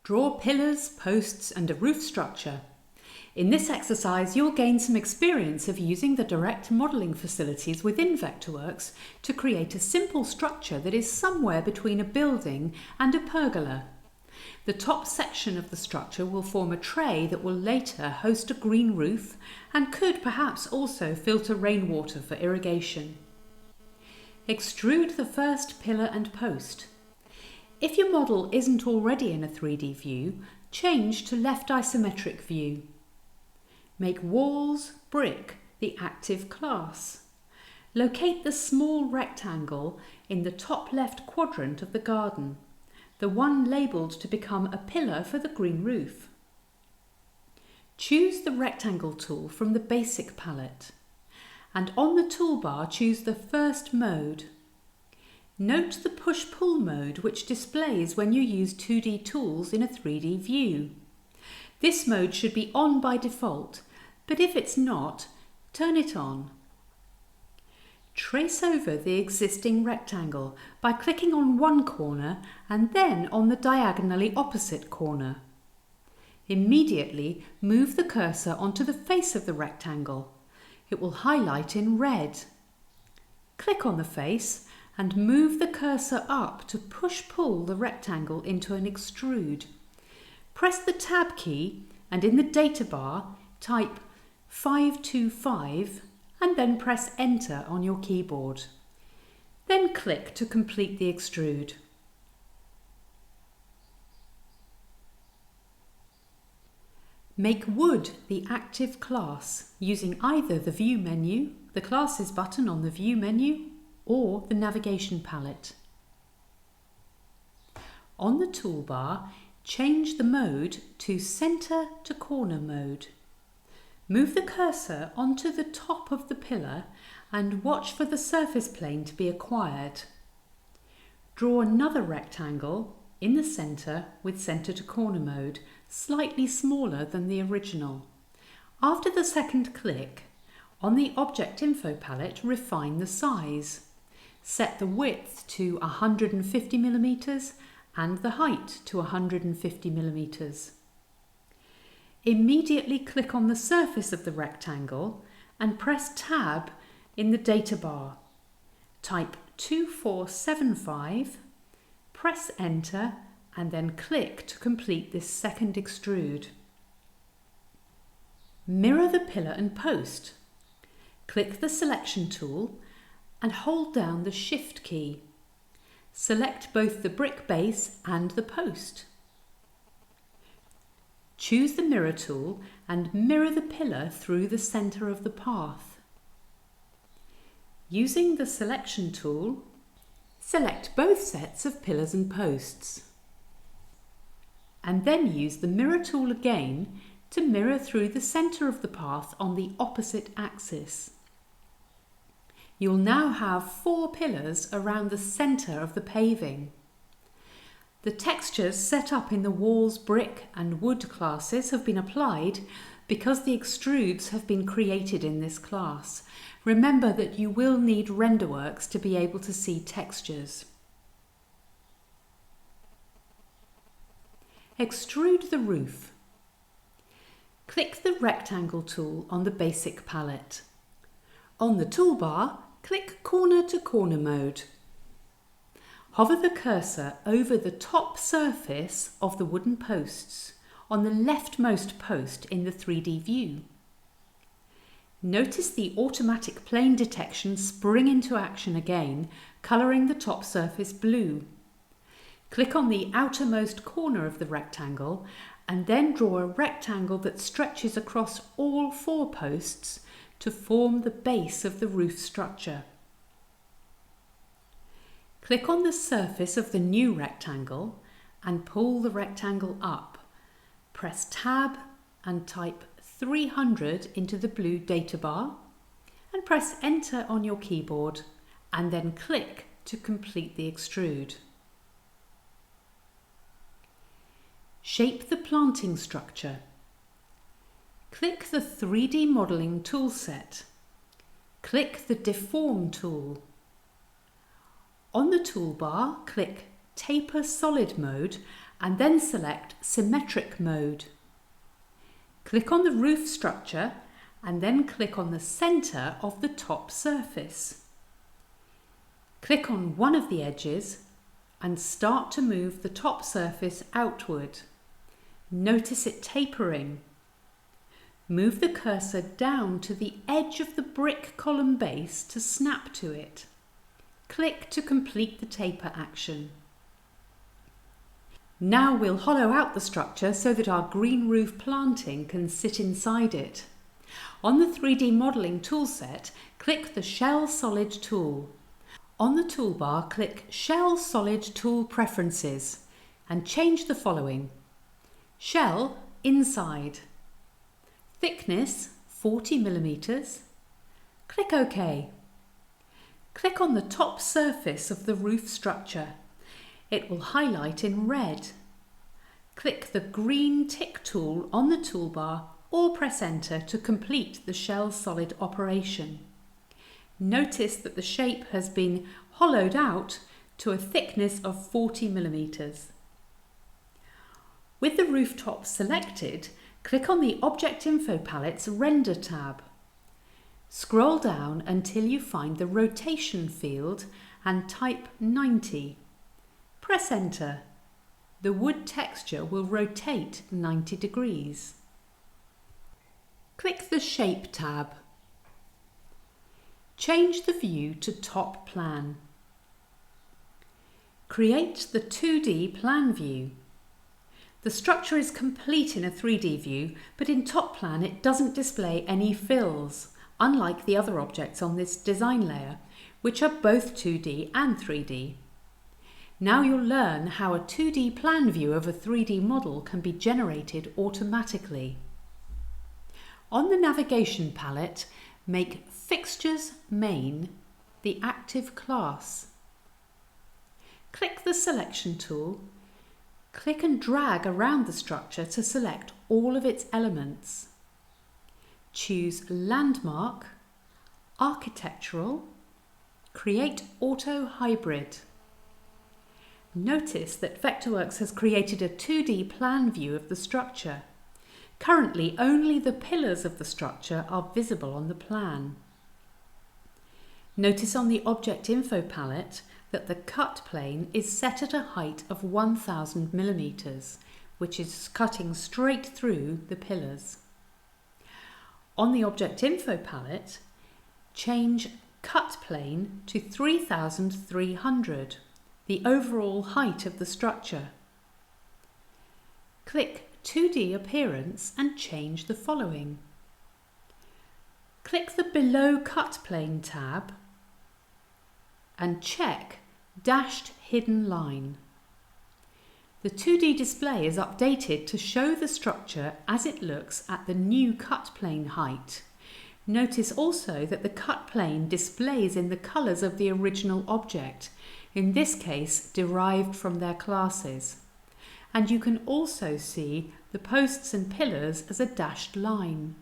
Draw pillars, posts and a roof structure. In this exercise, you'll gain some experience of using the direct modelling facilities within Vectorworks to create a simple structure that is somewhere between a building and a pergola. The top section of the structure will form a tray that will later host a green roof and could perhaps also filter rainwater for irrigation. Extrude the first pillar and post. If your model isn't already in a 3D view, change to left isometric view. Make walls, brick, the active class. Locate the small rectangle in the top left quadrant of the garden, the one labelled to become a pillar for the green roof. Choose the rectangle tool from the basic palette, and on the toolbar choose the first mode. Note the push-pull mode, which displays when you use 2D tools in a 3D view. This mode should be on by default, but if it's not, turn it on. Trace over the existing rectangle by clicking on one corner and then on the diagonally opposite corner. Immediately move the cursor onto the face of the rectangle. It will highlight in red. Click on the face and move the cursor up to push-pull the rectangle into an extrude. Press the Tab key and in the data bar type 525 and then press Enter on your keyboard. Then click to complete the extrude. Make wood the active class using either the View menu, the Classes button on the View menu, or the navigation palette. On the toolbar, change the mode to Centre to Corner mode. Move the cursor onto the top of the pillar and watch for the surface plane to be acquired. Draw another rectangle in the centre with Centre to Corner mode, slightly smaller than the original. After the second click, on the Object Info palette, refine the size. Set the width to 150 mm and the height to 150 mm. Immediately click on the surface of the rectangle and press Tab in the data bar. Type 2475, press Enter and then click to complete this second extrude. Mirror the pillar and post. Click the Selection tool and hold down the Shift key. Select both the brick base and the post. Choose the Mirror tool and mirror the pillar through the centre of the path. Using the Selection tool, select both sets of pillars and posts. And then use the Mirror tool again to mirror through the centre of the path on the opposite axis. You'll now have 4 pillars around the centre of the paving. The textures set up in the walls, brick and wood classes have been applied because the extrudes have been created in this class. Remember that you will need Renderworks to be able to see textures. Extrude the roof. Click the Rectangle tool on the basic palette. On the toolbar, click Corner to Corner mode. Hover the cursor over the top surface of the wooden posts on the leftmost post in the 3D view. Notice the automatic plane detection spring into action again, colouring the top surface blue. Click on the outermost corner of the rectangle and then draw a rectangle that stretches across all 4 posts to form the base of the roof structure. Click on the surface of the new rectangle and pull the rectangle up. Press Tab and type 300 into the blue data bar and press Enter on your keyboard and then click to complete the extrude. Shape the planting structure. Click the 3D modelling toolset. Click the Deform tool. On the toolbar, click Taper Solid mode and then select Symmetric mode. Click on the roof structure and then click on the centre of the top surface. Click on one of the edges and start to move the top surface outward. Notice it tapering. Move the cursor down to the edge of the brick column base to snap to it. Click to complete the taper action. Now we'll hollow out the structure so that our green roof planting can sit inside it. On the 3D modelling toolset, click the Shell Solid tool. On the toolbar, click Shell Solid Tool Preferences and change the following. Shell inside. Thickness 40 mm. Click OK. Click on the top surface of the roof structure. It will highlight in red. Click the green tick tool on the toolbar or press Enter to complete the Shell Solid operation. Notice that the shape has been hollowed out to a thickness of 40 mm. With the rooftop selected, click on the Object Info palette's Render tab. Scroll down until you find the Rotation field and type 90. Press Enter. The wood texture will rotate 90 degrees. Click the Shape tab. Change the view to Top Plan. Create the 2D plan view. The structure is complete in a 3D view, but in Top Plan it doesn't display any fills, unlike the other objects on this design layer, which are both 2D and 3D. Now you'll learn how a 2D plan view of a 3D model can be generated automatically. On the Navigation palette, make Fixtures Main the active class. Click the Selection tool. Click and drag around the structure to select all of its elements. Choose Landmark, Architectural, Create Auto Hybrid. Notice that Vectorworks has created a 2D plan view of the structure. Currently, only the pillars of the structure are visible on the plan. Notice on the Object Info palette that the cut plane is set at a height of 1000 mm, which is cutting straight through the pillars. On the Object Info palette, change cut plane to 3300, the overall height of the structure. Click 2D Appearance and change the following. Click the Below Cut Plane tab and check Dashed Hidden Line. The 2D display is updated to show the structure as it looks at the new cut plane height. Notice also that the cut plane displays in the colours of the original object, in this case derived from their classes. And you can also see the posts and pillars as a dashed line.